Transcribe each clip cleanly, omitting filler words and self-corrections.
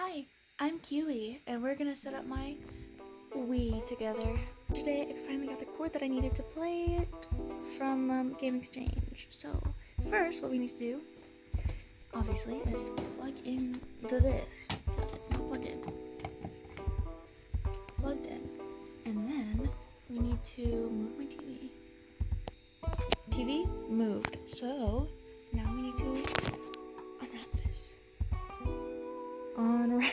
Hi, I'm Kiwi, and we're gonna set up my Wii together. Today I finally got the cord that I needed to play it from Game Exchange. So first what we need to do, obviously, is plug in this, because it's not plugged in. Plugged in. And then we need to move my TV. TV moved, so now we need to unwrap this. Unwrapped.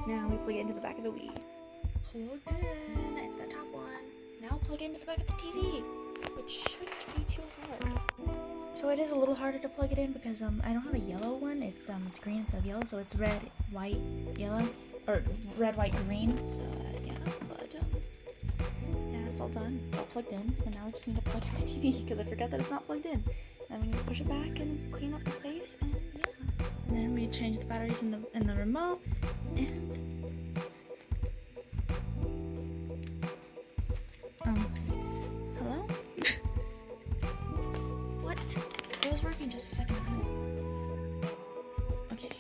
Now we plug it into the back of the Wii. Plugged in. It's the top one. Now plug it into the back of the TV, which shouldn't be too hard. So it is a little harder to plug it in because I don't have a yellow one. It's green instead of yellow, so it's red, white, yellow, or red, white, green. So yeah, but yeah, it's all done. All plugged in, and now I just need to plug in my TV because I forgot that it's not plugged in. Then we need to push it back and clean up the space, and yeah. And then we change the batteries in the remote, and hello? What? It was working just a second ago. Okay.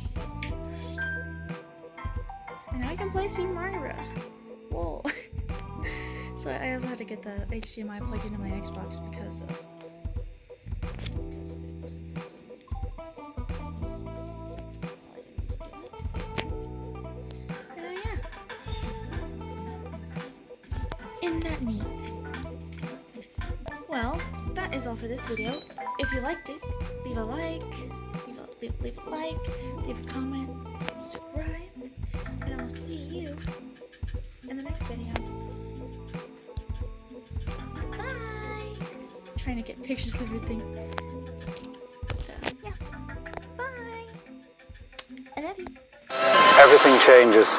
And now I can play Super Mario Bros. Whoa. So I also had to get the HDMI plugged into my Xbox because of Isn't that neat? Well, that is all for this video. If you liked it, leave a like, leave a comment, subscribe, and I'll see you in the next video. Bye! I'm trying to get pictures of everything. So, yeah. Bye! I love you. Everything changes.